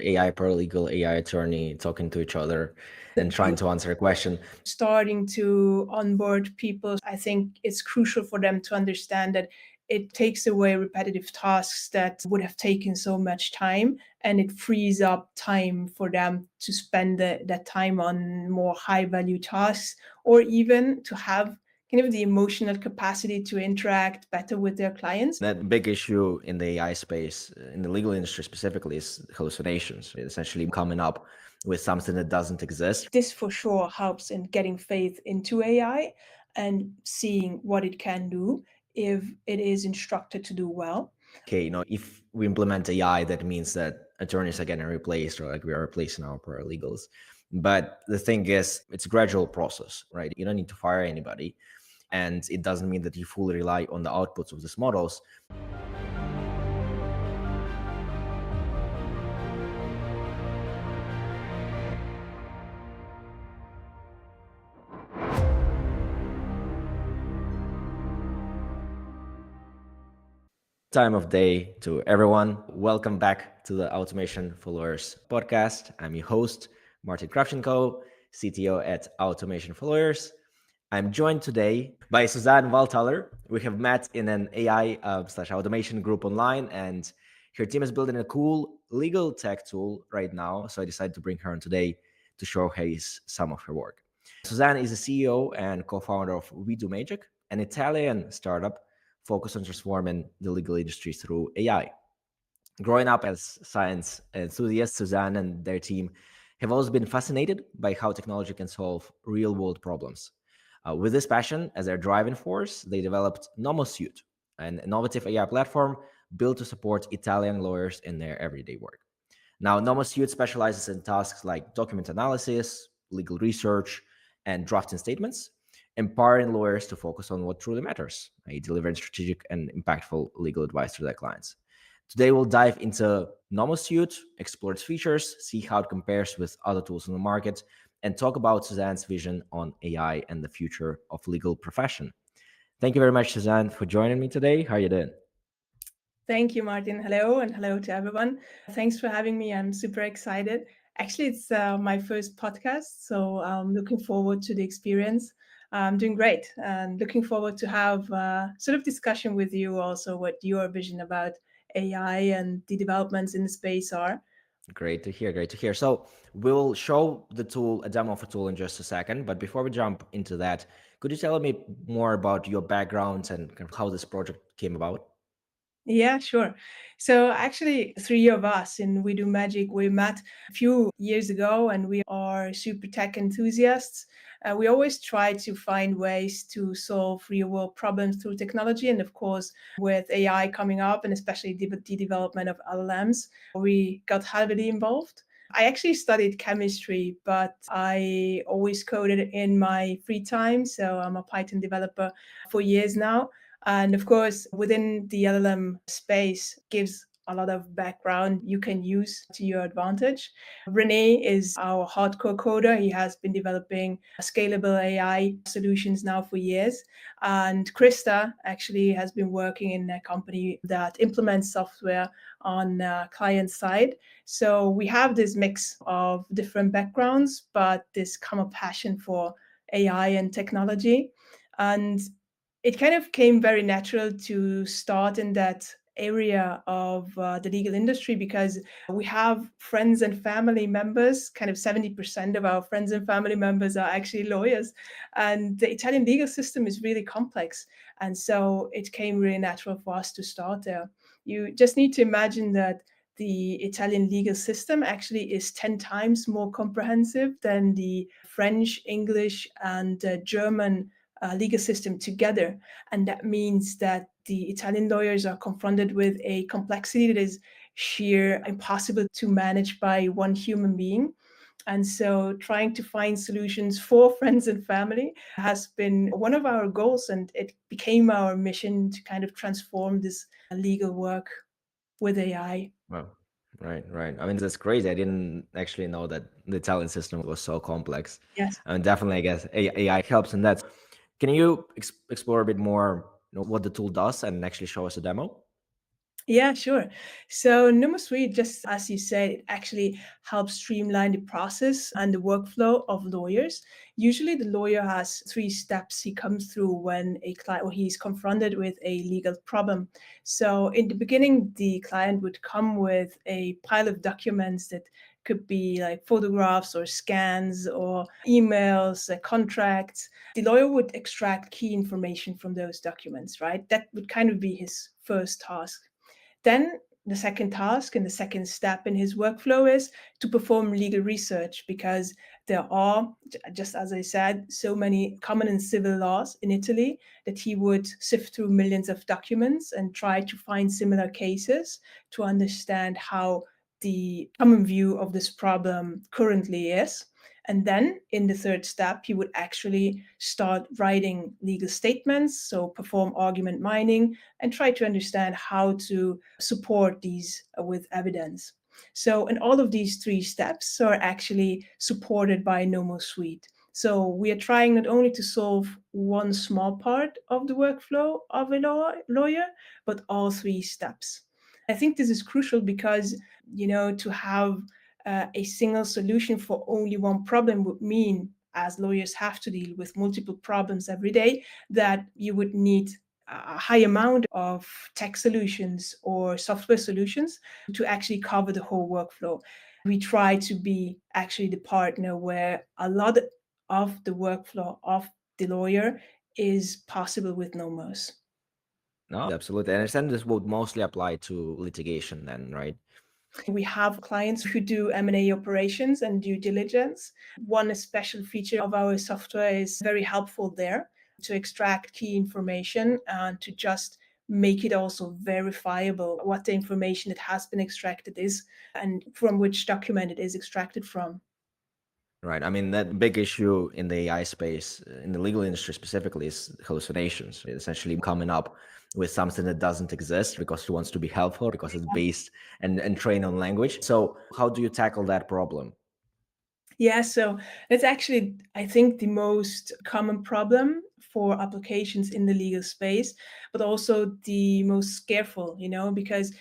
AI paralegal, AI attorney talking to each other and trying to answer a question. Starting to onboard people, I think it's crucial for them to understand that it takes away repetitive tasks that would have taken so much time, and it frees up time for them to spend that time on more high value tasks, or even to have kind of the emotional capacity to interact better with their clients. That big issue in the AI space, in the legal industry specifically, is hallucinations, essentially coming up with something that doesn't exist. This for sure helps in getting faith into AI and seeing what it can do if it is instructed to do well. Okay, if we implement AI, that means that attorneys are getting replaced, or like we are replacing our paralegals. But the thing is, it's a gradual process, right? You don't need to fire anybody. And it doesn't mean that you fully rely on the outputs of these models. Time of day to everyone. Welcome back to the Automation for Lawyers podcast. I'm your host, Martin Kravchenko, CTO at Automation for Lawyers. I'm joined today by Susanne Waldthaler. We have met in an AI/automation group online, and her team is building a cool legal tech tool right now. So I decided to bring her on today to showcase some of her work. Susanne is the CEO and co-founder of WeDoMagic, an Italian startup focused on transforming the legal industry through AI. Growing up as science enthusiasts, Susanne and their team have always been fascinated by how technology can solve real-world problems. With this passion as their driving force, they developed Nomos Suite, an innovative AI platform built to support Italian lawyers in their everyday work. Now, Nomos Suite specializes in tasks like document analysis, legal research, and drafting statements, empowering lawyers to focus on what truly matters, delivering strategic and impactful legal advice to their clients. Today, we'll dive into Nomos Suite, explore its features, see how it compares with other tools on the market, and talk about Susanne's vision on AI and the future of legal profession. Thank you very much, Susanne, for joining me today. How are you doing? Thank you, Martin. Hello, and hello to everyone. Thanks for having me. I'm super excited. Actually, it's my first podcast, so I'm looking forward to the experience. I'm doing great and looking forward to have sort of discussion with you also what your vision about AI and the developments in the space are. Great to hear. Great to hear. So we'll show the tool, a demo of a tool in just a second. But before we jump into that, could you tell me more about your background and kind of how this project came about? Yeah, sure. So actually, three of us in WeDoMagic, we met a few years ago, and we are super tech enthusiasts. We always try to find ways to solve real-world problems through technology, and of course, with AI coming up, and especially the development of LLMs, we got heavily involved. I actually studied chemistry, but I always coded in my free time. So I'm a Python developer for years now. And of course, within the LLM space gives a lot of background you can use to your advantage. Rene is our hardcore coder. He has been developing scalable AI solutions now for years. And Krista actually has been working in a company that implements software on client side. So we have this mix of different backgrounds, but this common passion for AI and technology. And it kind of came very natural to start in that area of the legal industry because we have friends and family members. Kind of 70% of our friends and family members are actually lawyers, and the Italian legal system is really complex, and so it came really natural for us to start there. You just need to imagine that the Italian legal system actually is 10 times more comprehensive than the French, English, and German legal system together. And that means that the Italian lawyers are confronted with a complexity that is sheer impossible to manage by one human being. And so trying to find solutions for friends and family has been one of our goals. And it became our mission to kind of transform this legal work with AI. Well, right. I mean, that's crazy. I didn't actually know that the Italian system was so complex. Yes. And definitely, I guess AI helps in that. Can you explore a bit more, what the tool does and actually show us a demo? Yeah, sure. So Nomos Suite, just as you said, it actually helps streamline the process and the workflow of lawyers. Usually the lawyer has three steps he comes through when a client or he's confronted with a legal problem. So in the beginning, the client would come with a pile of documents that could be like photographs or scans or emails, contracts. The lawyer would extract key information from those documents, right? That would kind of be his first task. Then the second task and the second step in his workflow is to perform legal research, because there are, just as I said, so many common and civil laws in Italy that he would sift through millions of documents and try to find similar cases to understand how the common view of this problem currently is. And then in the third step, he would actually start writing legal statements, so perform argument mining and try to understand how to support these with evidence. So, and all of these three steps are actually supported by Nomos Suite. So we are trying not only to solve one small part of the workflow of a lawyer, but all three steps. I think this is crucial because, to have a single solution for only one problem would mean, as lawyers have to deal with multiple problems every day, that you would need a high amount of tech solutions or software solutions to actually cover the whole workflow. We try to be actually the partner where a lot of the workflow of the lawyer is possible with Nomos. No, absolutely. I understand this would mostly apply to litigation then, right? We have clients who do M&A operations and due diligence. One special feature of our software is very helpful there to extract key information and to just make it also verifiable what the information that has been extracted is and from which document it is extracted from. Right. I mean, that big issue in the AI space, in the legal industry specifically, is hallucinations. Essentially coming up with something that doesn't exist because it wants to be helpful, because it's based and trained on language. So how do you tackle that problem? Yeah, so that's actually, I think, the most common problem for applications in the legal space, but also the most scareful, because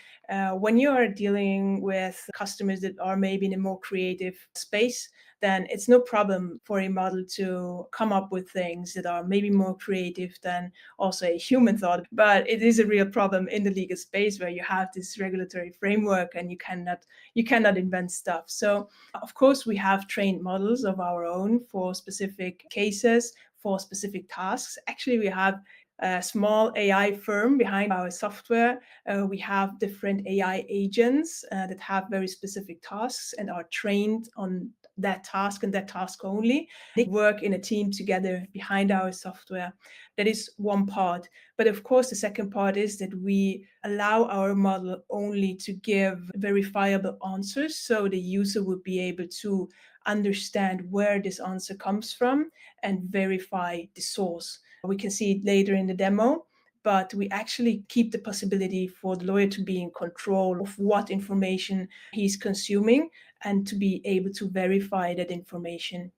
when you are dealing with customers that are maybe in a more creative space, then it's no problem for a model to come up with things that are maybe more creative than also a human thought. But it is a real problem in the legal space where you have this regulatory framework and you cannot invent stuff. So of course, we have trained models of our own for specific cases, for specific tasks. Actually, we have a small AI firm behind our software. We have different AI agents that have very specific tasks and are trained on that task and that task only. They work in a team together behind our software. That is one part. But of course, the second part is that we allow our model only to give verifiable answers. So the user would be able to understand where this answer comes from and verify the source. We can see it later in the demo, but we actually keep the possibility for the lawyer to be in control of what information he's consuming and to be able to verify that information.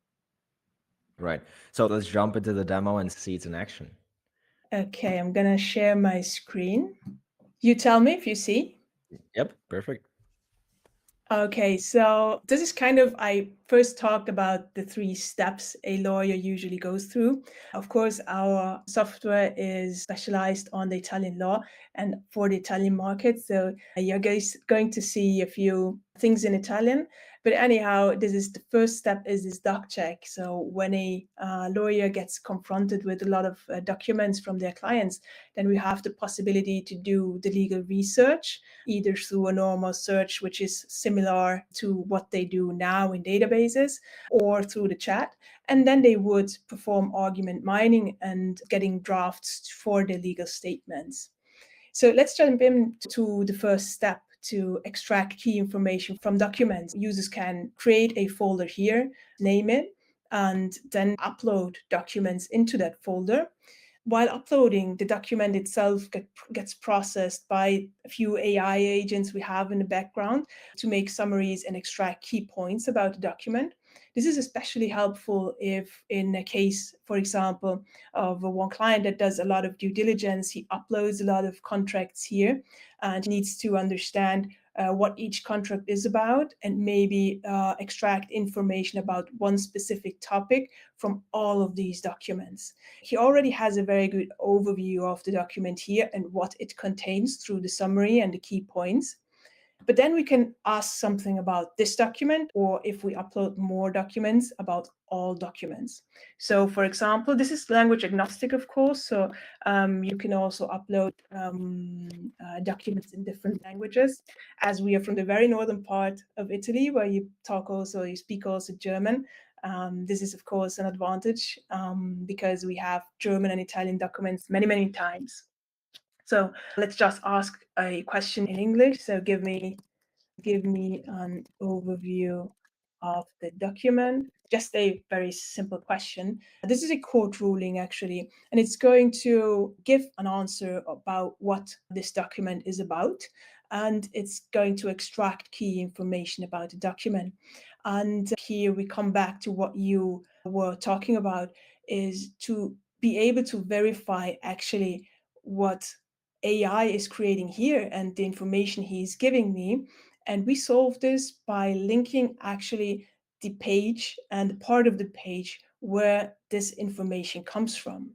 Right. So let's jump into the demo and see it in action. Okay, I'm gonna share my screen. You tell me if you see. Yep. Perfect. Okay, so this is kind of, I first talked about the three steps a lawyer usually goes through. Of course, our software is specialized on the Italian law and for the Italian market. So you're guys going to see a few things in Italian. But anyhow, this is the first step is this doc check. So when a lawyer gets confronted with a lot of documents from their clients, then we have the possibility to do the legal research, either through a normal search, which is similar to what they do now in databases, or through the chat. And then they would perform argument mining and getting drafts for the legal statements. So let's jump into the first step to extract key information from documents. Users can create a folder here, name it, and then upload documents into that folder. While uploading, the document itself gets processed by a few AI agents we have in the background to make summaries and extract key points about the document. This is especially helpful if, in a case, for example, of one client that does a lot of due diligence, he uploads a lot of contracts here and needs to understand what each contract is about and maybe extract information about one specific topic from all of these documents. He already has a very good overview of the document here and what it contains through the summary and the key points. But then we can ask something about this document, or if we upload more documents, about all documents. So for example, this is language agnostic, of course. So you can also upload documents in different languages. As we are from the very northern part of Italy, where you speak also German, this is of course an advantage because we have German and Italian documents many, many times. So let's just ask a question in English. So give me an overview of the document. Just a very simple question. This is a court ruling actually, and it's going to give an answer about what this document is about, and it's going to extract key information about the document. And here we come back to what you were talking about, is to be able to verify actually what AI is creating here and the information he's giving me. And we solve this by linking actually the page and part of the page where this information comes from.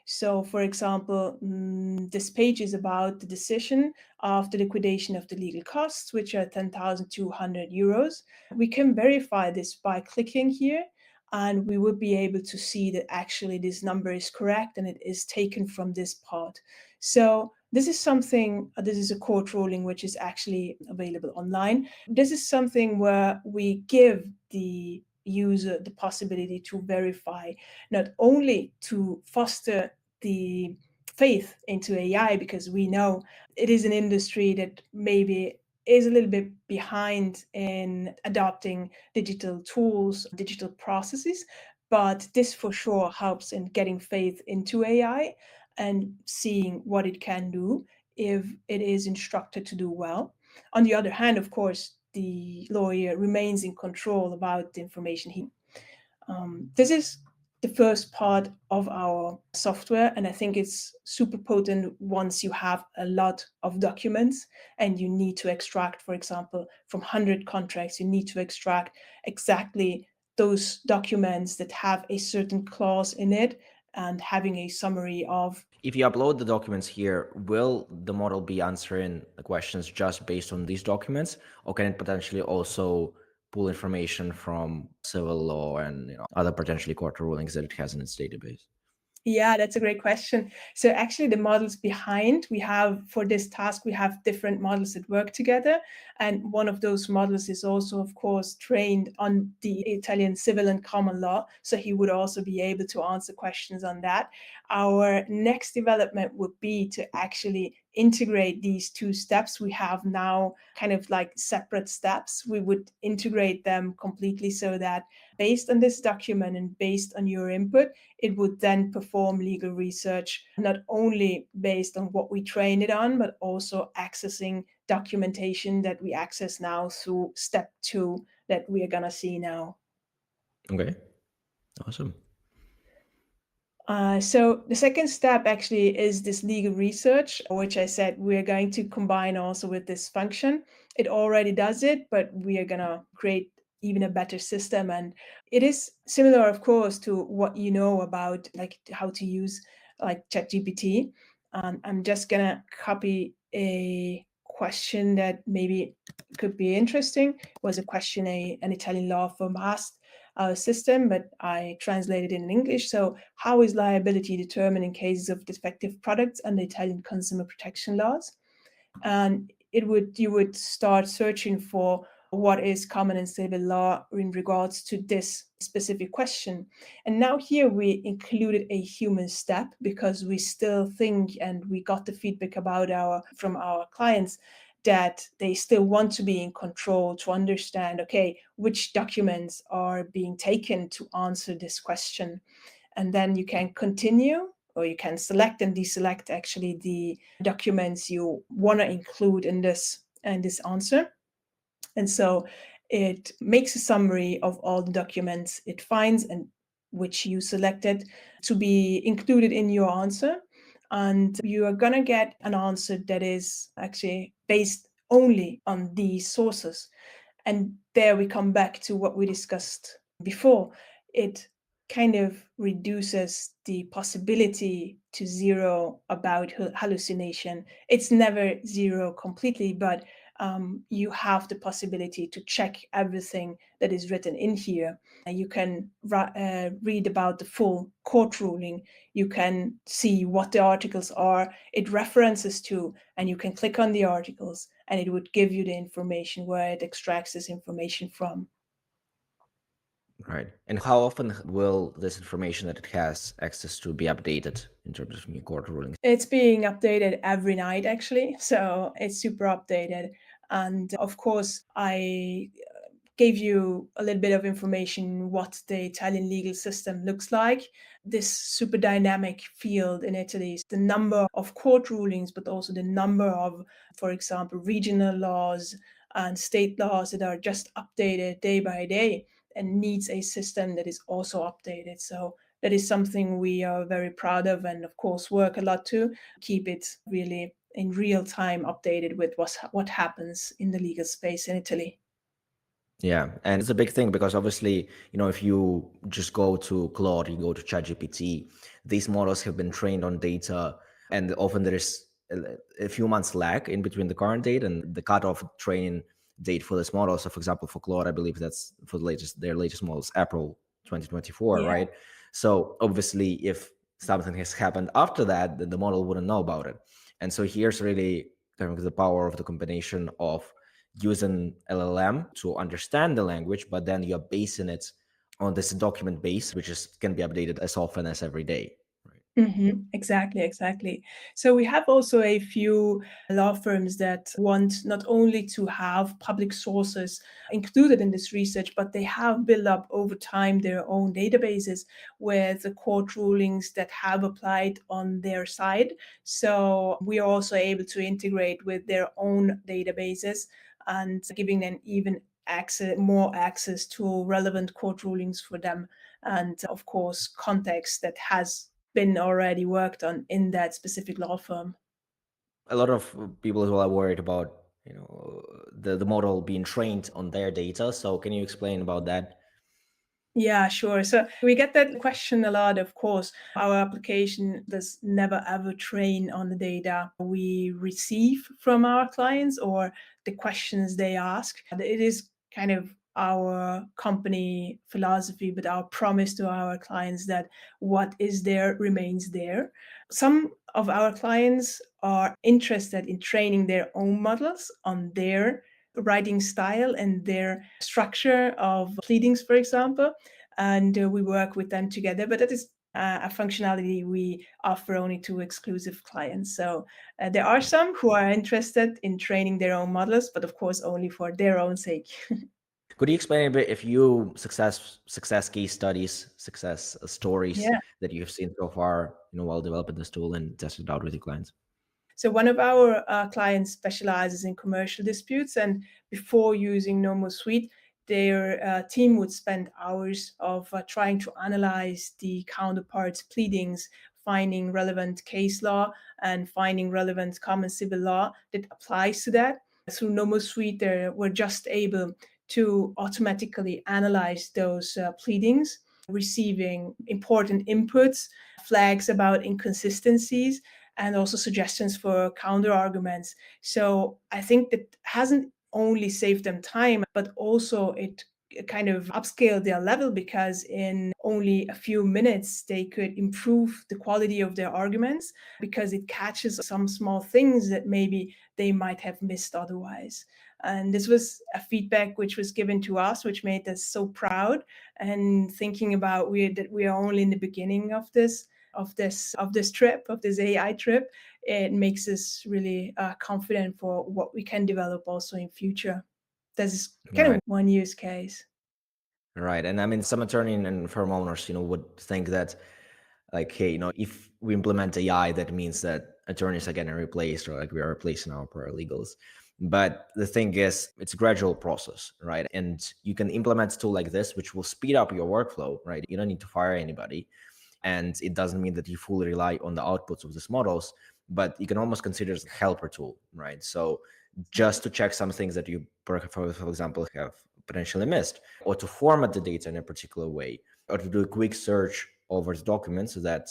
So, for example, this page is about the decision of the liquidation of the legal costs, which are 10,200 euros. We can verify this by clicking here, and we would be able to see that actually this number is correct and it is taken from this part. So this is a court ruling which is actually available online. This is something where we give the user the possibility to verify, not only to foster the faith into AI, because we know it is an industry that maybe is a little bit behind in adopting digital tools, digital processes, but this for sure helps in getting faith into AI and seeing what it can do if it is instructed to do well. On the other hand, of course, the lawyer remains in control about the information he. This is the first part of our software, and I think it's super potent once you have a lot of documents and you need to extract, for example, from 100 contracts, you need to extract exactly those documents that have a certain clause in it and having a summary of. If you upload the documents here, will the model be answering the questions just based on these documents, or can it potentially also pull information from civil law and other potentially court rulings that it has in its database? Yeah, that's a great question. So actually the models behind, we have for this task, we have different models that work together. And one of those models is also, of course, trained on the Italian civil and common law. So he would also be able to answer questions on that. Our next development would be to actually integrate these two steps. We have now kind of like separate steps. We would integrate them completely so that based on this document and based on your input, it would then perform legal research, not only based on what we train it on, but also accessing documentation that we access now through step 2 that we are going to see now. Okay, awesome. So the second step actually is this legal research, which I said we're going to combine also with this function. It already does it, but we are going to create even a better system. And it is similar, of course, to what you know about like how to use like ChatGPT. I'm just going to copy a question that maybe could be interesting. It was a question an Italian law firm asked our system, but I translated it in English. So how is liability determined in cases of defective products under Italian consumer protection laws? And you would start searching for what is common in civil law in regards to this specific question. And now here we included a human step because we still think, and we got the feedback from our clients, that they still want to be in control to understand, okay, which documents are being taken to answer this question. And then you can continue or you can select and deselect actually the documents you want to include in this answer. And so it makes a summary of all the documents it finds and which you selected to be included in your answer. And you are going to get an answer that is actually based only on these sources. And there we come back to what we discussed before. It kind of reduces the possibility to zero about hallucination. It's never zero completely, but you have the possibility to check everything that is written in here. And you can read about the full court ruling. You can see what the articles are, it references to, and you can click on the articles and it would give you the information where it extracts this information from. Right. And how often will this information that it has access to be updated in terms of new court rulings? It's being updated every night, actually. So it's super updated. And of course, I gave you a little bit of information what the Italian legal system looks like. This super dynamic field in Italy is the number of court rulings, but also the number of, for example, regional laws and state laws that are just updated day by day and needs a system that is also updated. So that is something we are very proud of and of course work a lot to keep it really in real time updated with what happens in the legal space in Italy. Yeah, and it's a big thing because obviously, if you just go to Claude, you go to ChatGPT, these models have been trained on data, and often there is a few months lag in between the current date and the cutoff training date for this model. So, for example, for Claude, I believe that's for their latest models, April 2024, Yeah. right? So, obviously, if something has happened after that, then the model wouldn't know about it. And so, here's really kind of the power of the combination of using LLM to understand the language, but then you're basing it on this document base, which can be updated as often as every day. Exactly, exactly. So we have also a few law firms that want not only to have public sources included in this research, but they have built up over time their own databases with the court rulings that have applied on their side. So we are also able to integrate with their own databases and giving them even more access to relevant court rulings for them. And of course, context that has been already worked on in that specific law firm. A lot of people who are worried about the model being trained on their data. So can you explain about that? Yeah, sure. So we get that question a lot, of course. Our application does never ever train on the data we receive from our clients or the questions they ask. It is kind of our company philosophy, but our promise to our clients that what is there remains there. Some of our clients are interested in training their own models on their writing style and their structure of pleadings, for example. And we work with them together, but that is a functionality we offer only to exclusive clients. So there are some who are interested in training their own models, but of course only for their own sake. Could you explain a bit if you success case studies, success stories Yeah. that you've seen so far, while developing this tool and tested it out with your clients? So one of our clients specializes in commercial disputes, and before using Nomos Suite, their team would spend hours of trying to analyze the counterparts' pleadings, finding relevant case law and finding relevant common civil law that applies to that. Through Nomos Suite, they were just able to automatically analyze those pleadings, receiving important inputs, flags about inconsistencies, and also suggestions for counter arguments. So I think that hasn't only saved them time, but also it kind of upscaled their level because in only a few minutes they could improve the quality of their arguments because it catches some small things that maybe they might have missed otherwise. And this was a feedback which was given to us, which made us so proud. And thinking about that we are only in the beginning of this trip, of this AI trip, it makes us really confident for what we can develop also in future. This is kind of Right. one use case. Right. And I mean, some attorney and firm owners, would think that like, hey, if we implement AI, that means that attorneys are getting replaced, or like we are replacing our paralegals. But the thing is, it's a gradual process, right? And you can implement a tool like this, which will speed up your workflow, right? You don't need to fire anybody. And it doesn't mean that you fully rely on the outputs of these models, but you can almost consider it a helper tool, right? So just to check some things that you, for example, have potentially missed, or to format the data in a particular way, or to do a quick search over the documents that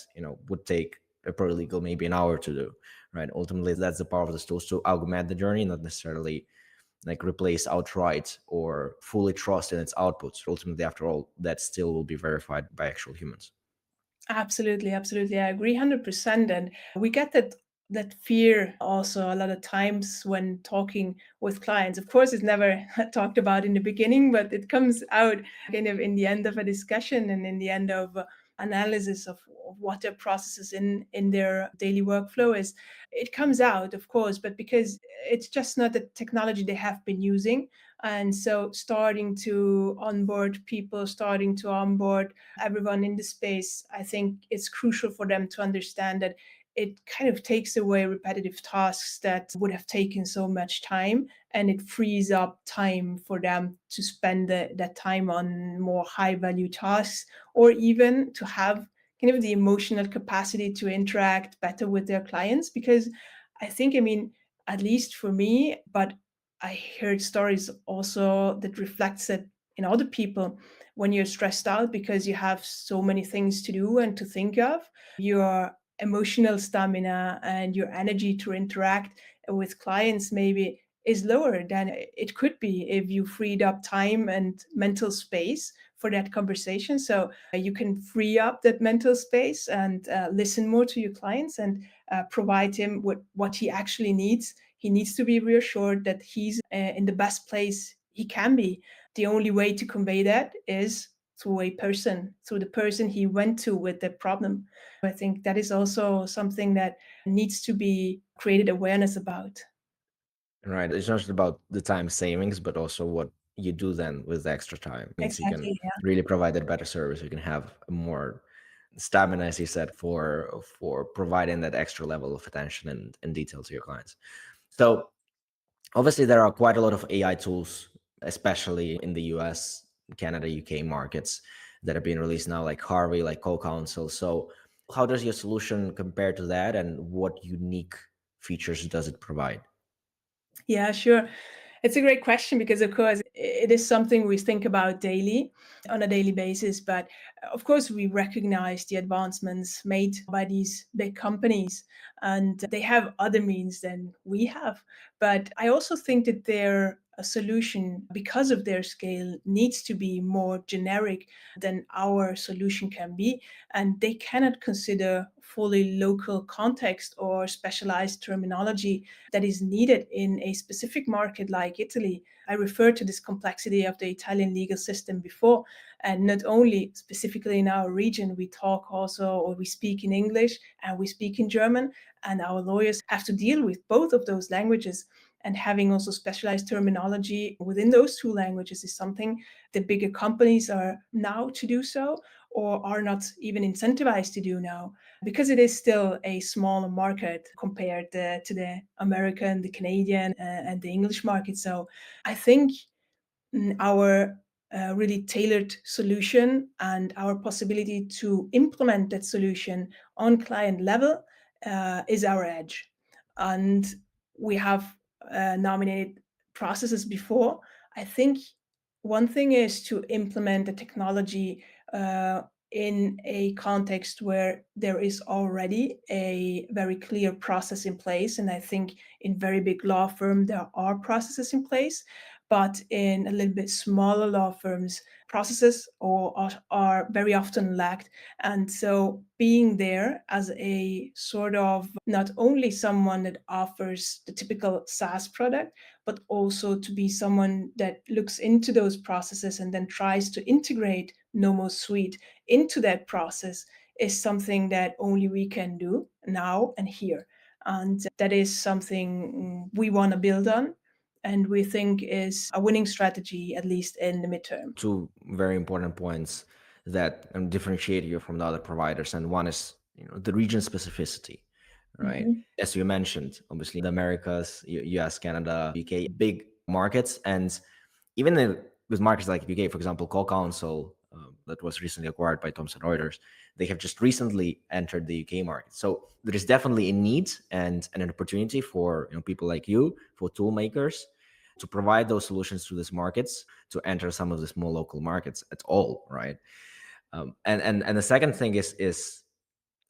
would take a paralegal maybe an hour to do, right? Ultimately, that's the power of these tools, to augment the journey, not necessarily like replace outright or fully trust in its outputs. Ultimately, after all, that still will be verified by actual humans. Absolutely, absolutely. I agree 100%. And we get that fear also a lot of times when talking with clients. Of course, it's never talked about in the beginning, but it comes out kind of in the end of a discussion and in the end of analysis of what their processes in their daily workflow is. It comes out, of course, but because it's just not the technology they have been using. And so starting to onboard people, starting to onboard everyone in the space, I think it's crucial for them to understand that it kind of takes away repetitive tasks that would have taken so much time, and it frees up time for them to spend that time on more high value tasks, or even to have kind of the emotional capacity to interact better with their clients. Because I think, I mean, at least for me, but I heard stories also that reflects that in other people, when you're stressed out because you have so many things to do and to think of, your emotional stamina and your energy to interact with clients maybe is lower than it could be if you freed up time and mental space for that conversation. So you can free up that mental space and listen more to your clients and provide him with what he actually needs. He needs to be reassured that he's in the best place he can be. The only way to convey that is through a person, through the person he went to with the problem. I think that is also something that needs to be created awareness about. Right. It's not just about the time savings, but also what you do then with the extra time. It means you can Exactly. really provide that better service. You can have more stamina, as you said, for providing that extra level of attention and detail to your clients. So obviously there are quite a lot of AI tools, especially in the US, Canada, UK markets, that are being released now, like Harvey, like Co-Counsel. So how does your solution compare to that, and what unique features does it provide? Yeah, sure. It's a great question because, of course, it is something we think about daily, on a daily basis. But of course, we recognize the advancements made by these big companies, and they have other means than we have. But I also think that their solution, because of their scale, needs to be more generic than our solution can be. And they cannot consider fully local context or specialized terminology that is needed in a specific market like Italy. I referred to this complexity of the Italian legal system before, and not only specifically in our region, we talk also, or we speak in English and we speak in German, and our lawyers have to deal with both of those languages. And having also specialized terminology within those two languages is something the bigger companies are now to do so, or are not even incentivized to do now, because it is still a smaller market compared to the American, the Canadian, and the English market. So I think our really tailored solution and our possibility to implement that solution on client level is our edge. And we have nominated processes before. I think one thing is to implement the technology in a context where there is already a very clear process in place. And I think in very big law firm, there are processes in place, but in a little bit smaller law firms, processes are very often lacked. And so being there as a sort of not only someone that offers the typical SaaS product, but also to be someone that looks into those processes and then tries to integrate Nomos Suite into that process is something that only we can do now and here. And that is something we want to build on, and we think is a winning strategy, at least in the midterm. Two very important points that differentiate you from the other providers. And one is, the region specificity, right? Mhm. As you mentioned, obviously the Americas, US, Canada, UK, big markets. And even with markets like UK, for example, Call Council, that was recently acquired by Thomson Reuters, they have just recently entered the UK market. So there is definitely a need and an opportunity for, people like you, for tool makers, to provide those solutions to these markets, to enter some of the small local markets at all, right? And the second thing is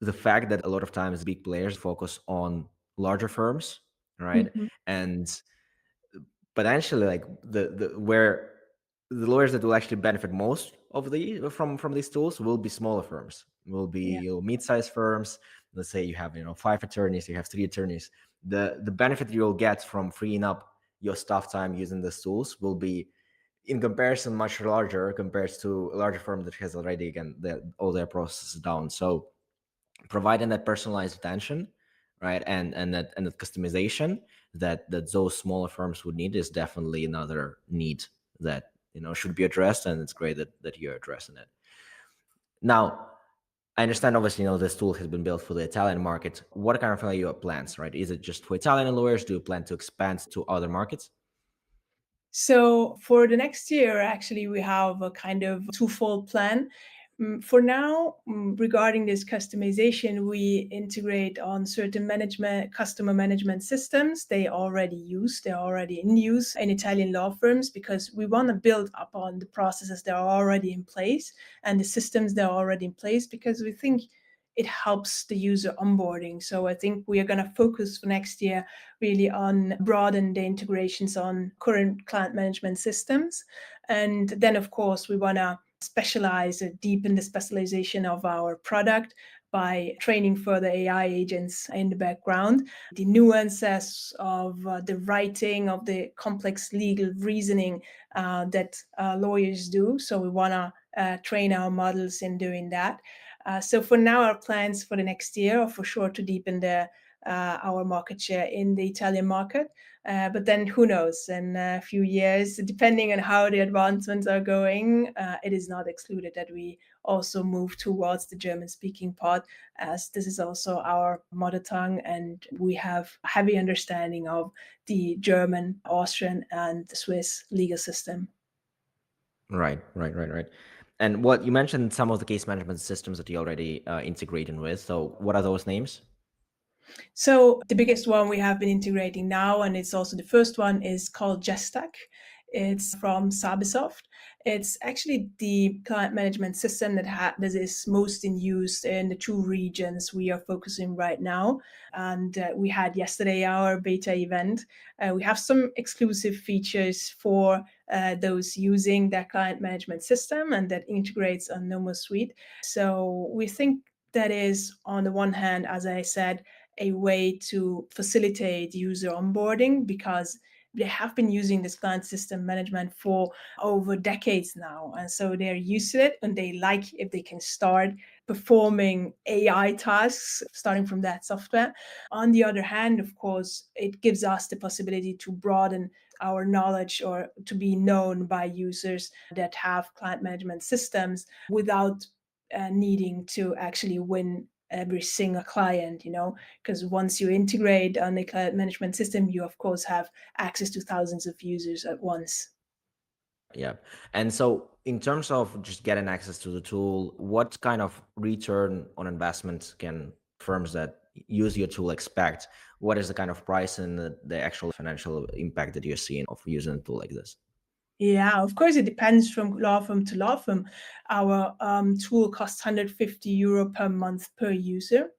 the fact that a lot of times big players focus on larger firms, right? Mhm. And potentially, like the where the lawyers that will actually benefit most of the from these tools will be smaller firms, will be, Yeah. mid-sized firms. Let's say you have, 5 attorneys, you have 3 attorneys. The benefit you'll get from freeing up your staff time using these tools will be, in comparison, much larger compared to a larger firm that has already, again, all their processes down. So providing that personalized attention, right, and that customization that those smaller firms would need is definitely another need that, should be addressed, and it's great that you're addressing it. Now, I understand, obviously, this tool has been built for the Italian market. What kind of are your plans, right? Is it just for Italian lawyers? Do you plan to expand to other markets? So for the next year, actually, we have a kind of twofold plan. For now, regarding this customization, we integrate on certain customer management systems they're already in use in Italian law firms, because we want to build upon the processes that are already in place and the systems that are already in place, because we think it helps the user onboarding. So I think we are going to focus for next year really on broaden the integrations on current client management systems. And then, of course, we want to specialize or deepen the specialization of our product by training further AI agents in the background. The nuances of the writing of the complex legal reasoning that lawyers do. So we want to train our models in doing that. So for now, our plans for the next year are for sure to deepen our market share in the Italian market. But then who knows? In a few years, depending on how the advancements are going, it is not excluded that we also move towards the German-speaking part, as this is also our mother tongue, and we have a heavy understanding of the German, Austrian, and the Swiss legal system. Right. And what you mentioned, some of the case management systems that you already integrating with. So what are those names? So the biggest one we have been integrating now, and it's also the first one, is called Gestac. It's from Sabisoft. It's actually the client management system that is most in use in the two regions we are focusing right now. And we had yesterday our beta event. We have some exclusive features for those using that client management system, and that integrates on Nomos Suite. So we think that is, on the one hand, as I said, a way to facilitate user onboarding, because they have been using this client system management for over decades now. And so they're used to it, and they like if they can start performing AI tasks starting from that software. On the other hand, of course, it gives us the possibility to broaden our knowledge or to be known by users that have client management systems without needing to actually win every single client, because once you integrate on the client management system, you of course have access to thousands of users at once. Yeah. And so, in terms of just getting access to the tool, what kind of return on investment can firms that use your tool expect? What is the kind of price and the actual financial impact that you're seeing of using a tool like this? Yeah, of course, it depends from law firm to law firm. Our tool costs €150 per month per user,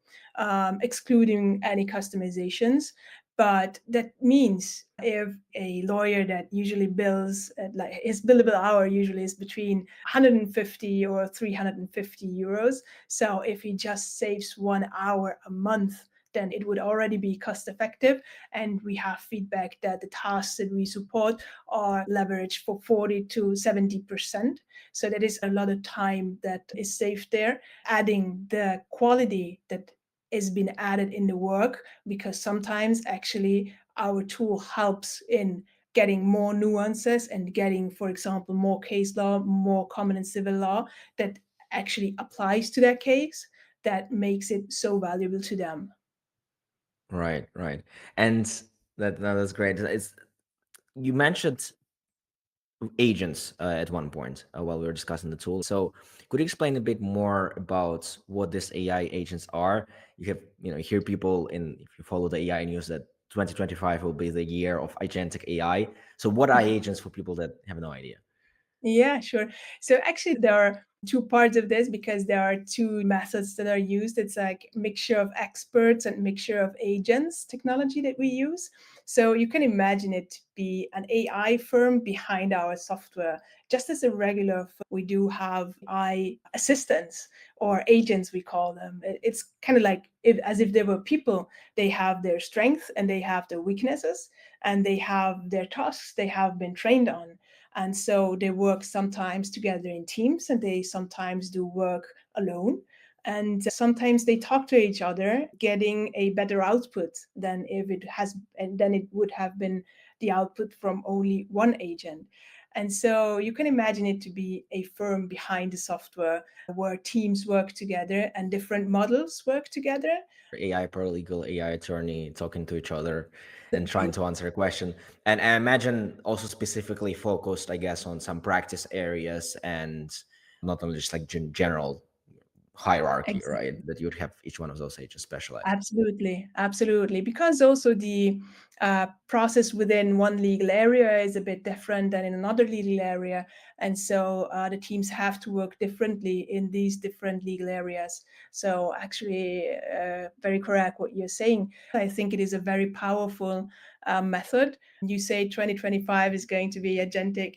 excluding any customizations. But that means if a lawyer that usually bills, like his billable hour usually is between 150 or €350. So if he just saves 1 hour a month, then it would already be cost effective. And we have feedback that the tasks that we support are leveraged for 40 to 70%. So that is a lot of time that is saved there, adding the quality that is being added in the work, because sometimes actually our tool helps in getting more nuances and getting, for example, more case law, more common and civil law that actually applies to their case that makes it so valuable to them. Right, right. And that's great. You mentioned agents at one point while we were discussing the tool. So could you explain a bit more about what these AI agents are? You have, you hear people if you follow the AI news that 2025 will be the year of agentic AI. So what are agents for people that have no idea? Yeah, sure. So actually, there are two parts of this because there are two methods that are used. It's like mixture of experts and mixture of agents technology that we use. So you can imagine it to be an AI firm behind our software. Just as a regular, we do have AI assistants or agents, we call them. It's kind of like as if they were people. They have their strengths and they have their weaknesses and they have their tasks they have been trained on, and so they work sometimes together in teams and they sometimes do work alone. And sometimes they talk to each other, getting a better output than if it has, and then it would have been the output from only one agent. And so you can imagine it to be a firm behind the software where teams work together and different models work together. AI paralegal, AI attorney talking to each other and trying to answer a question. And I imagine also specifically focused, I guess, on some practice areas and not only just like general hierarchy, right? That you'd have each one of those agents specialized. Absolutely, absolutely. Because also the process within one legal area is a bit different than in another legal area. And so the teams have to work differently in these different legal areas. So, actually, very correct what you're saying. I think it is a very powerful method. You say 2025 is going to be agentic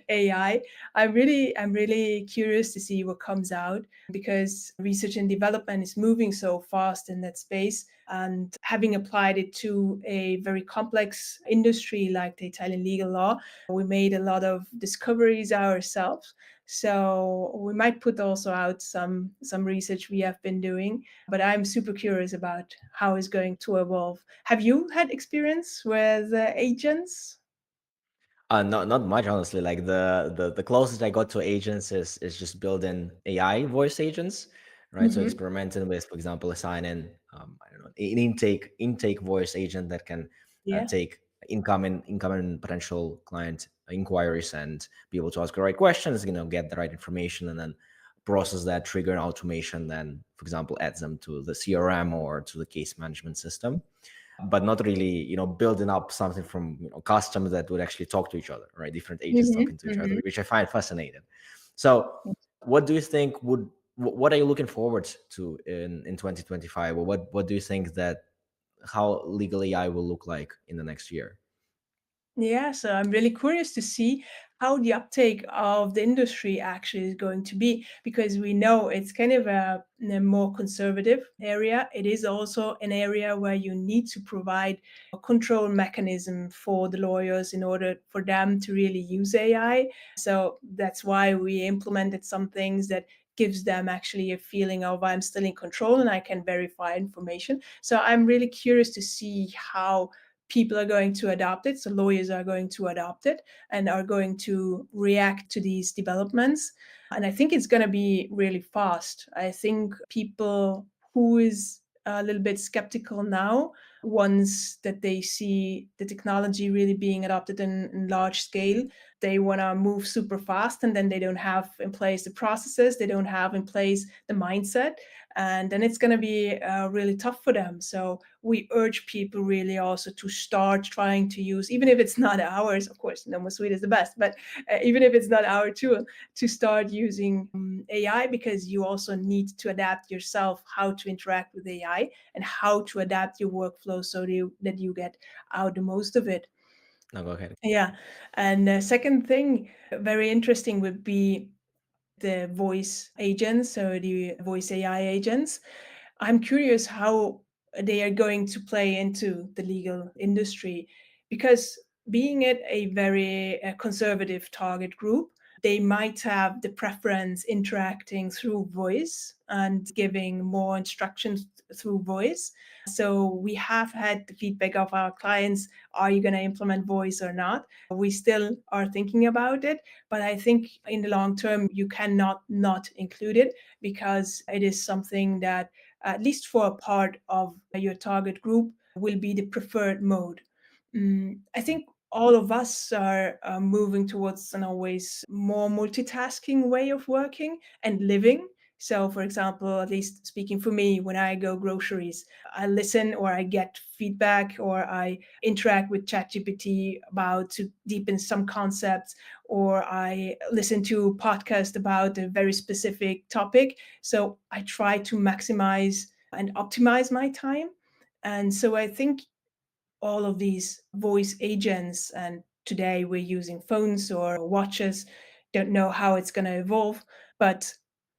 AI. I'm really curious to see what comes out because research and development is moving so fast in that space. And having applied it to a very complex industry like the Italian legal law, we made a lot of discoveries ourselves. So we might put also out some research we have been doing, but I'm super curious about how it's going to evolve. Have you had experience with agents? Not much, honestly. Like the closest I got to agents is just building AI voice agents, right? So Mm-hmm. experimenting with, for example, assigning I don't know, an intake voice agent that can Yeah. take incoming potential client inquiries and be able to ask the right questions, get the right information, and then process that, trigger an automation, then, for example, adds them to the CRM or to the case management system, but not really, building up something from customers that would actually talk to each other, right? Different agents Mm-hmm. talking to each other, Mm-hmm. which I find fascinating. So, what do you think what are you looking forward to in 2025? Or what do you think that how legal AI will look like in the next year? Yeah, so I'm really curious to see how the uptake of the industry actually is going to be because we know it's kind of a more conservative area. It is also an area where you need to provide a control mechanism for the lawyers in order for them to really use AI. So that's why we implemented some things that gives them actually a feeling of I'm still in control and I can verify information. So I'm really curious to see how people are going to adopt it. So lawyers are going to adopt it and are going to react to these developments. And I think it's going to be really fast. I think people who is a little bit skeptical now, once that they see the technology really being adopted in large scale, they want to move super fast and then they don't have in place the processes, they don't have in place the mindset, and then it's going to be really tough for them. So we urge people really also to start trying to use, even if it's not ours, of course, Nomos Suite is the best, but even if it's not our tool, to start using AI because you also need to adapt yourself how to interact with AI and how to adapt your workflow so that you get out the most of it. No, go ahead. Yeah. And the second thing, very interesting, would be the voice agents, so the voice AI agents. I'm curious how they are going to play into the legal industry because being it a very conservative target group, they might have the preference interacting through voice and giving more instructions through voice. So we have had the feedback of our clients, are you going to implement voice or not? We still are thinking about it, but I think in the long term, you cannot not include it because it is something that, at least for a part of your target group, will be the preferred mode. I think all of us are moving towards an always more multitasking way of working and living. So, for example, at least speaking for me, when I go groceries, I listen or I get feedback or I interact with ChatGPT about to deepen some concepts, or I listen to a podcast about a very specific topic. So I try to maximize and optimize my time. And so I think all of these voice agents, and today we're using phones or watches, don't know how it's going to evolve, but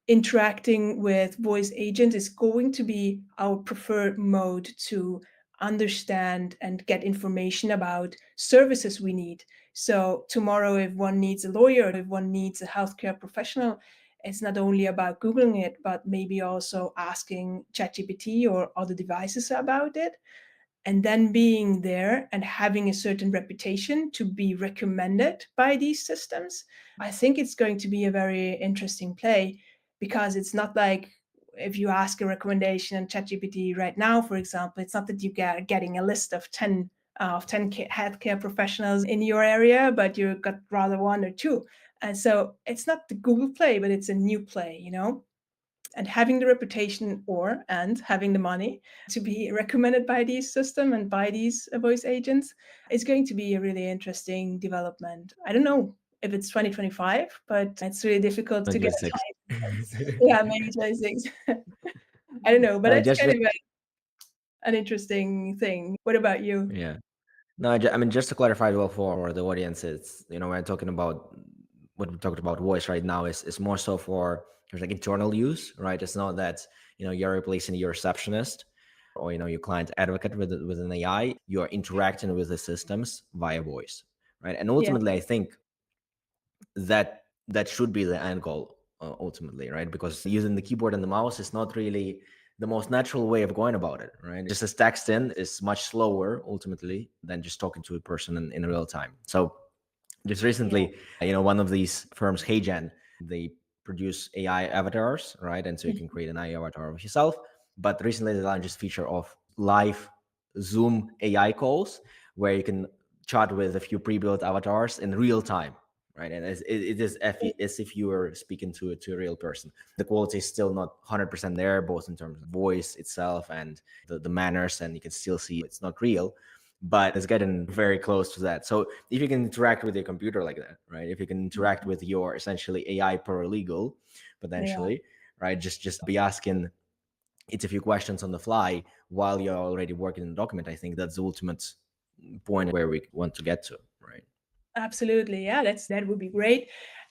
interacting with voice agents is going to be our preferred mode to understand and get information about services we need. So tomorrow, if one needs a lawyer, if one needs a healthcare professional, it's not only about googling it, but maybe also asking ChatGPT or other devices about it, and then being there and having a certain reputation to be recommended by these systems. I think it's going to be a very interesting play, because it's not like if you ask a recommendation in ChatGPT right now, for example, it's not that you get getting a list of 10 healthcare professionals in your area, but you got rather one or two. And so it's not the Google play, but it's a new play, you know? And having the reputation or and having the money to be recommended by these system and by these voice agents is going to be a really interesting development. I don't know if it's 2025, but it's really difficult to get a 26. time. Yeah, maybe 26. I don't know, but No, that's just kind of an interesting thing. What about you? yeah. No, I mean, just to clarify well for the audience, it's, we're talking about what we talked about voice right now is more so for there's like internal use, right? It's not that, you're replacing your receptionist or, your client advocate with an AI. You're interacting with the systems via voice, right? And Yeah, ultimately, I think that should be the end goal, ultimately, right? Because using the keyboard and the mouse is not really the most natural way of going about it, right? Just as text in is much slower ultimately than just talking to a person in real time. So just yeah. recently, one of these firms, HeyGen, they produce AI avatars, right? And so you can create an AI avatar of yourself. But recently they launched this feature of live Zoom AI calls where you can chat with a few pre-built avatars in real time, right? And it is as if you were speaking to a real person. The quality is still not 100% there, both in terms of voice itself and the manners, and you can still see it's not real, but it's getting very close to that. So if you can interact with your computer like that, right? If you can interact with your essentially AI paralegal, Yeah. potentially, right? Just be asking it a few questions on the fly while you're already working in the document. I think that's the ultimate point where we want to get to, right? Absolutely. Yeah, that would be great.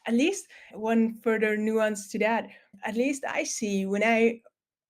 At least one further nuance to that. At least I see when I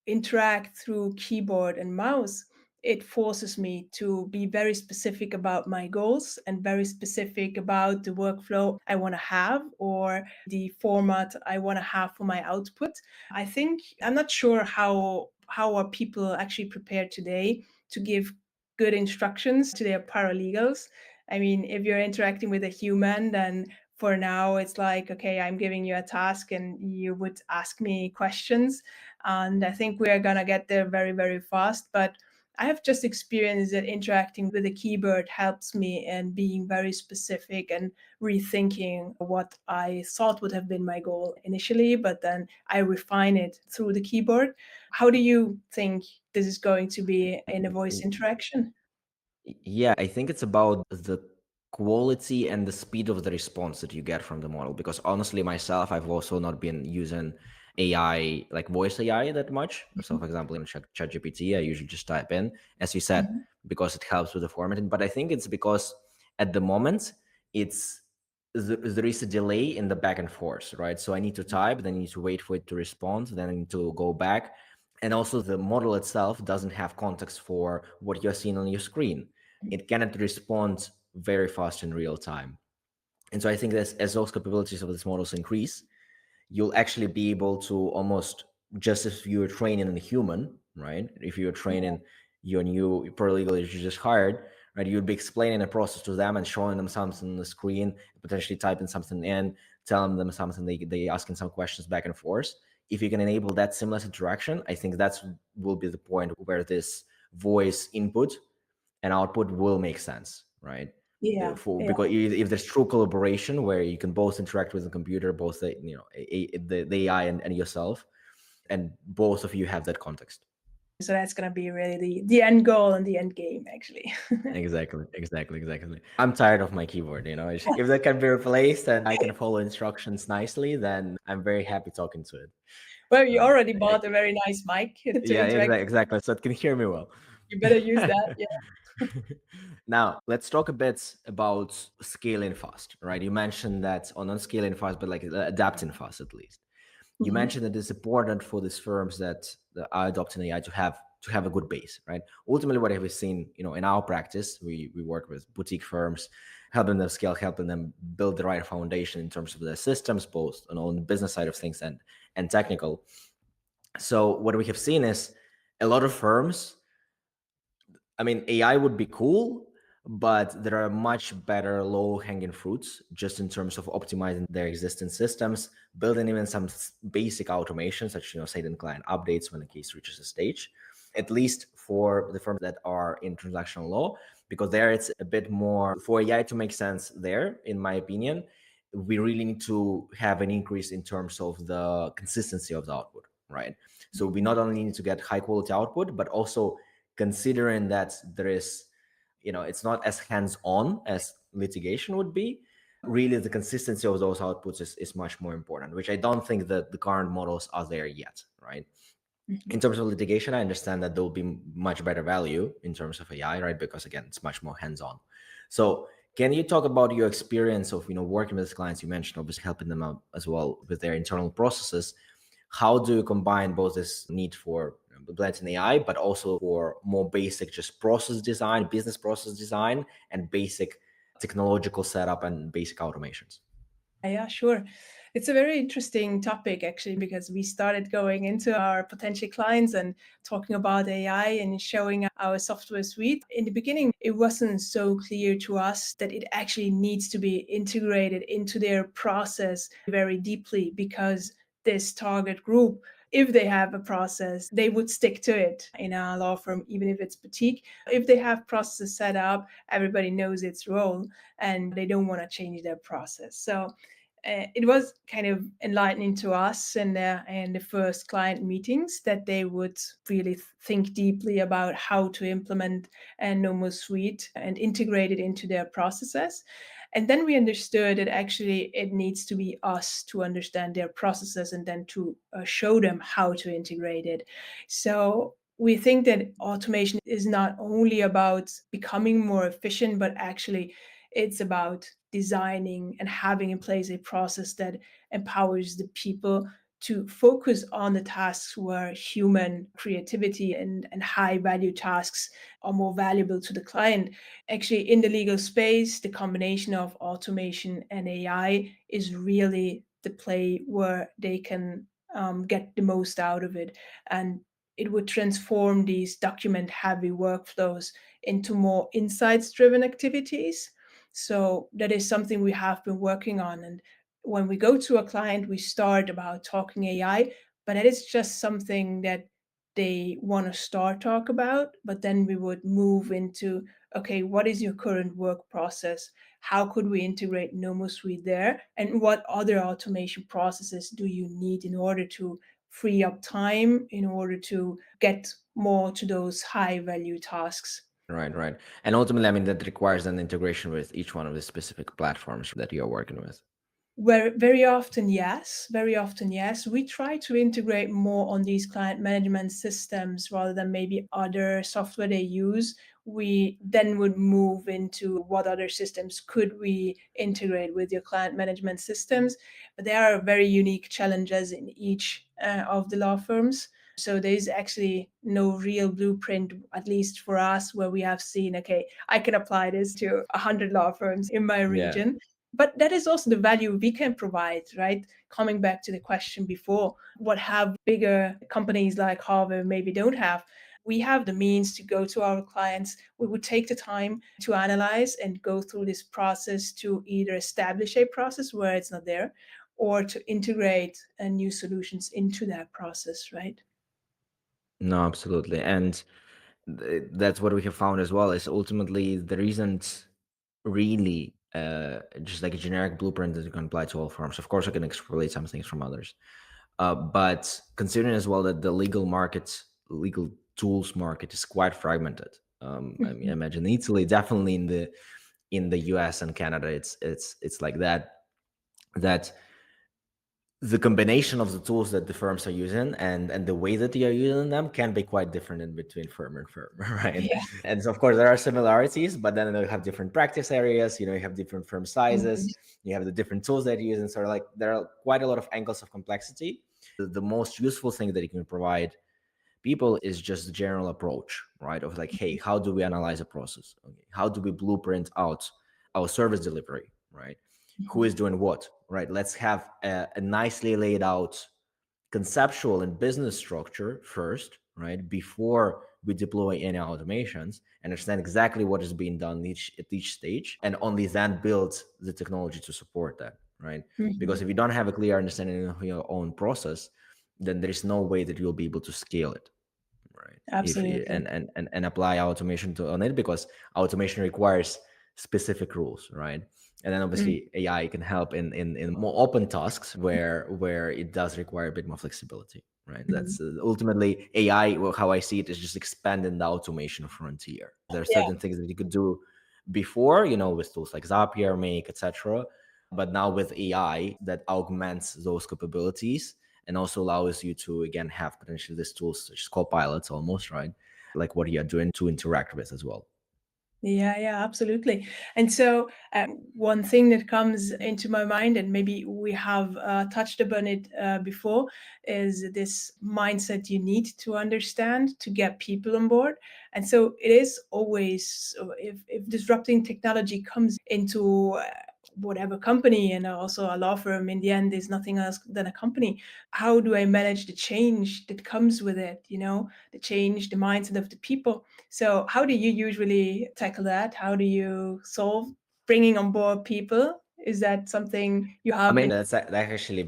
interact through keyboard and mouse, it forces me to be very specific about my goals and very specific about the workflow I want to have or the format I want to have for my output. I think I'm not sure how are people actually prepared today to give good instructions to their paralegals. I mean, if you're interacting with a human, then for now it's like, okay, I'm giving you a task and you would ask me questions, and I think we are going to get there very, very fast. But I have just experienced that interacting with the keyboard helps me in being very specific and rethinking what I thought would have been my goal initially, but then I refine it through the keyboard. How do you think this is going to be in a voice interaction? Yeah, I think it's about the quality and the speed of the response that you get from the model. Because honestly, myself, I've also not been using AI, like voice AI, that much. So, for example, in ChatGPT, I usually just type in, as you said, Mhm. because it helps with the formatting. But I think it's because at the moment, it's there is a delay in the back and forth, right? So I need to type, then I need to wait for it to respond, then I need to go back. And also, the model itself doesn't have context for what you're seeing on your screen. It cannot respond very fast in real time. And so I think that as those capabilities of these models increase, you'll actually be able to almost, just if you're training a human, right? If you're training your new paralegal that you just hired, right? You'd be explaining a process to them and showing them something on the screen, potentially typing something in, telling them something, they asking some questions back and forth. If you can enable that seamless interaction, I think that's will be the point where this voice input and output will make sense, right? Yeah, For yeah. because if there's true collaboration where you can both interact with the computer, both the AI and yourself, and both of you have that context. So that's gonna be really the end goal and the end game, actually. Exactly. I'm tired of my keyboard. If that can be replaced and I can follow instructions nicely, then I'm very happy talking to it. Well, you Um, already I- bought a very nice mic to yeah, interact. exactly. So it can hear me well. You better use that. Yeah. Now, let's talk a bit about scaling fast, right? You mentioned that, or not scaling fast, but like adapting fast at least. You Mhm. mentioned that it's important for these firms that are adopting AI to have a good base, right? Ultimately, what have we seen, in our practice, we work with boutique firms, helping them scale, helping them build the right foundation in terms of their systems, both on the business side of things and technical. So what we have seen is a lot of firms, I mean, AI would be cool, but there are much better low hanging fruits just in terms of optimizing their existing systems, building even some basic automation, such, setting client updates when the case reaches a stage, at least for the firms that are in transactional law, because there it's a bit more for AI to make sense there, in my opinion. We really need to have an increase in terms of the consistency of the output, right? So we not only need to get high quality output, but also considering that there is, it's not as hands-on as litigation would be. Really, the consistency of those outputs is much more important, which I don't think that the current models are there yet, right? Mhm. In terms of litigation, I understand that there will be much better value in terms of AI, right? Because again, it's much more hands-on. So can you talk about your experience of, working with clients? You mentioned obviously helping them out as well with their internal processes. How do you combine both this need for blending AI, but also for more basic just process design, business process design, and basic technological setup and basic automations? Yeah, sure. It's a very interesting topic, actually, because we started going into our potential clients and talking about AI and showing our software suite. In the beginning, it wasn't so clear to us that it actually needs to be integrated into their process very deeply, because this target group, if they have a process, they would stick to it in our law firm, even if it's boutique. If they have processes set up, everybody knows its role and they don't want to change their process. So it was kind of enlightening to us in the first client meetings that they would really think deeply about how to implement a Nomos Suite and integrate it into their processes. And then we understood that actually it needs to be us to understand their processes and then to show them how to integrate it. So we think that automation is not only about becoming more efficient, but actually it's about designing and having in place a process that empowers the people to focus on the tasks where human creativity and high value tasks are more valuable to the client. Actually, in the legal space, the combination of automation and AI is really the play where they can get the most out of it. And it would transform these document heavy workflows into more insights driven activities. So that is something we have been working on. And when we go to a client, we start about talking AI, but that is just something that they want to start talk about. But then we would move into, okay, what is your current work process? How could we integrate Nomos Suite there? And what other automation processes do you need in order to free up time, in order to get more to those high value tasks? Right. And ultimately, I mean, that requires an integration with each one of the specific platforms that you're working with. Where very often, yes. Very often, yes. We try to integrate more on these client management systems rather than maybe other software they use. We then would move into what other systems could we integrate with your client management systems. But there are very unique challenges in each of the law firms. So there's actually no real blueprint, at least for us, where we have seen, okay, I can apply this to 100 law firms in my Yeah. region. But that is also the value we can provide, right? Coming back to the question before, what have bigger companies like Harvard maybe don't have? We have the means to go to our clients. We would take the time to analyze and go through this process to either establish a process where it's not there or to integrate new solutions into that process, right? No, absolutely. And that's what we have found as well, is ultimately there isn't really just like a generic blueprint that you can apply to all firms. Of course, I can extrapolate some things from others. But considering as well that the legal tools market is quite fragmented. I mean, I Mhm. imagine Italy, definitely in the US and Canada, it's like that the combination of the tools that the firms are using and the way that they are using them can be quite different in between firm and firm, right? Yeah. And so of course there are similarities, but then you have different practice areas, you have different firm sizes, Mhm. you have the different tools that you use, and sort of like there are quite a lot of angles of complexity. The most useful thing that you can provide people is just the general approach, right? Of like, hey, how do we analyze a process? Okay. How do we blueprint out our service delivery, right? Who Mhm. is doing what, right? Let's have a nicely laid out conceptual and business structure first, right? Before we deploy any automations, and understand exactly what is being done at each stage, and only then build the technology to support that, right? Because Mhm. if you don't have a clear understanding of your own process, then there is no way that you'll be able to scale it, right? If you, Absolutely. and apply automation to on it, because automation requires specific rules, right? And then Mm. obviously AI can help in more open tasks where it does require a bit more flexibility, right? Mhm. That's ultimately AI. Well, how I see it is just expanding the automation frontier. There are Yeah. certain things that you could do before, with tools like Zapier, Make, etc. But now with AI, that augments those capabilities and also allows you to again have potentially these tools such as co-pilots almost, right? Like what you're doing to interact with as well. Yeah, yeah, absolutely. And so, one thing that comes into my mind, and maybe we have touched upon it before, is this mindset you need to understand to get people on board. And so, it is always so if disrupting technology comes into whatever company, and also a law firm, in the end is nothing else than a company. How do I manage the change that comes with it? The change, the mindset of the people. So, how do you usually tackle that? How do you solve bringing on board people? Is that something you I have mean, in? that's actually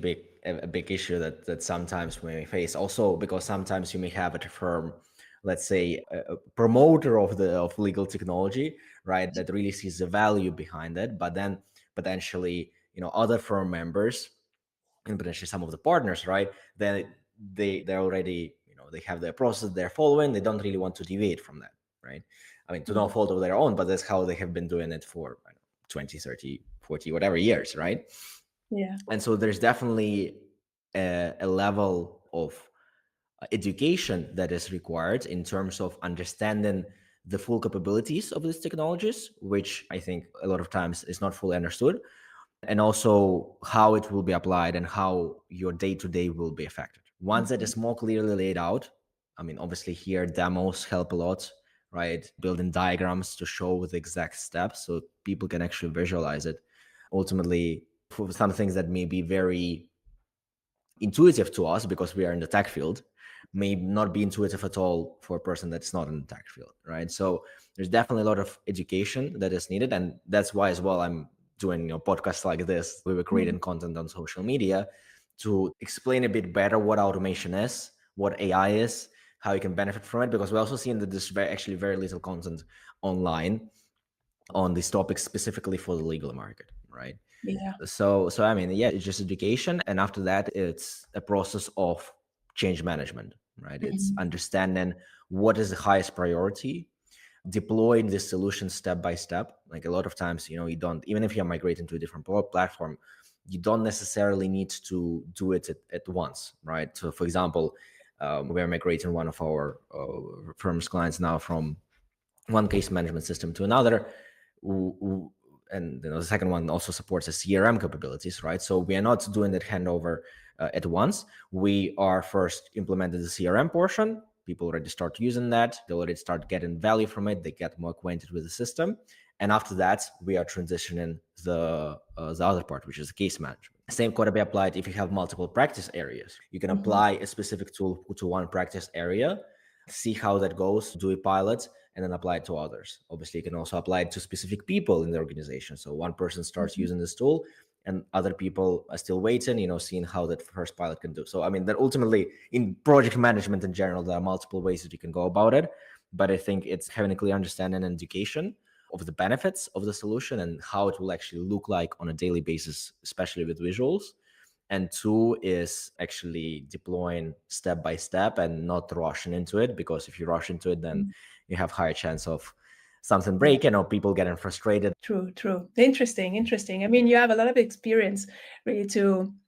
a big issue that sometimes we may face. Also, because sometimes you may have at a firm, let's say, a promoter of legal technology, right, that really sees the value behind it, but then potentially, other firm members and potentially some of the partners, right? Then they're already, they have their process they're following. They don't really want to deviate from that, right? I mean, to no Mhm. fault of their own, but that's how they have been doing it for, I don't know, 20, 30, 40, whatever years, right? Yeah. And so there's definitely a level of education that is required in terms of understanding the full capabilities of these technologies, which I think a lot of times is not fully understood, and also how it will be applied and how your day to day will be affected. Once that Mhm. is more clearly laid out, I mean, obviously here demos help a lot, right? Building diagrams to show the exact steps so people can actually visualize it. Ultimately, for some things that may be very intuitive to us because we are in the tech field may not be intuitive at all for a person that's not in the tech field, right? So there's definitely a lot of education that is needed, and that's why as well I'm doing podcasts like this. We were Mhm. creating content on social media to explain a bit better what automation is, what AI is, how you can benefit from it, because we also seen that there's actually very little content online on these topics specifically for the legal market, right? Yeah. So I mean, yeah, it's just education, and after that it's a process of change management, right? It's Mhm. understanding what is the highest priority, deploying the solution step by step. Like a lot of times, you don't, even if you're migrating to a different platform, you don't necessarily need to do it at once, right? So for example, we're migrating one of our firm's clients now from one case management system to another, and the second one also supports the CRM capabilities, right? So we are not doing that handover at once. We are first implemented the CRM portion, People already start using that. They already start getting value from it. They get more acquainted with the system. And after that, we are transitioning the other part, which is the case management. Same could be applied if you have multiple practice areas. You can apply a specific tool to one practice area, see how that goes, do a pilot, and then apply it to others. Obviously, you can also apply it to specific people in the organization. So one person starts using this tool, and other people are still waiting, seeing how that first pilot can do. So, I mean, that ultimately in project management in general, there are multiple ways that you can go about it. But I think it's having a clear understanding and education of the benefits of the solution and how it will actually look like on a daily basis, especially with visuals. And two is actually deploying step by step and not rushing into it, because if you rush into it, then you have higher chance of something Yeah. breaking or people getting frustrated. True, true. Interesting, interesting. I mean, you have a lot of experience really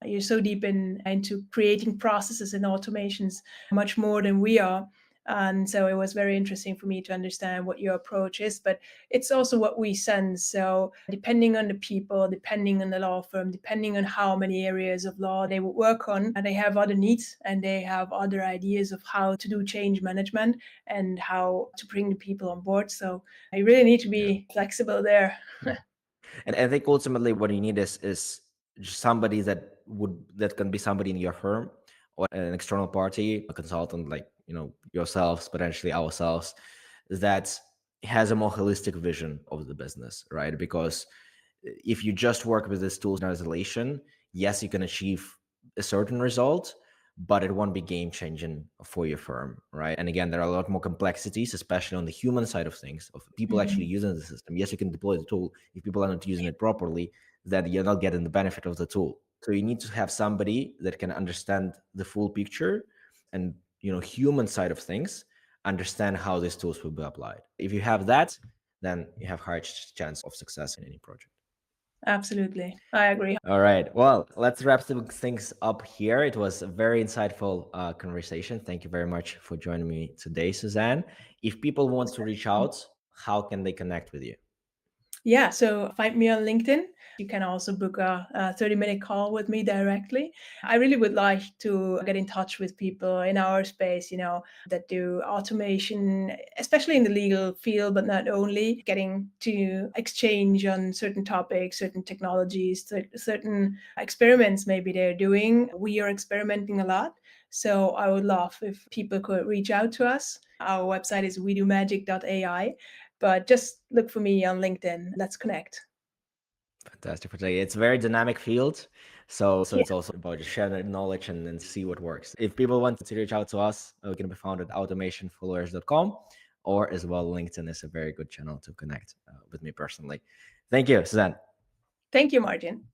you're so deep into creating processes and automations much more than we are. And so it was very interesting for me to understand what your approach is, but it's also what we sense. So depending on the people, depending on the law firm, depending on how many areas of law they would work on, and they have other needs and they have other ideas of how to do change management and how to bring the people on board. So you really need to Yeah. be flexible there. And I think ultimately what you need is just somebody that can be somebody in your firm or an external party, a consultant like yourselves, potentially ourselves, that has a more holistic vision of the business, right? Because if you just work with these tools in isolation, yes, you can achieve a certain result, but it won't be game changing for your firm, right? And again, there are a lot more complexities, especially on the human side of things, of people actually Mhm. using the system. Yes, you can deploy the tool. If people are not using it properly, then you're not getting the benefit of the tool. So you need to have somebody that can understand the full picture and human side of things, understand how these tools will be applied. If you have that, then you have higher chance of success in any project. Absolutely. I agree. All right. Well, let's wrap things up here. It was a very insightful conversation. Thank you very much for joining me today, Suzanne. If people want to reach out, how can they connect with you? Yeah, so find me on LinkedIn. You can also book a 30-minute call with me directly. I really would like to get in touch with people in our space, that do automation, especially in the legal field, but not only, getting to exchange on certain topics, certain technologies, certain experiments maybe they're doing. We are experimenting a lot. So I would love if people could reach out to us. Our website is WeDoMagic.ai, but just look for me on LinkedIn. Let's connect. Fantastic. It's a very dynamic field. So Yeah. it's also about just sharing knowledge and see what works. If people want to reach out to us, we can be found at automationfollowers.com, or as well, LinkedIn is a very good channel to connect with me personally. Thank you, Suzanne. Thank you, Martin.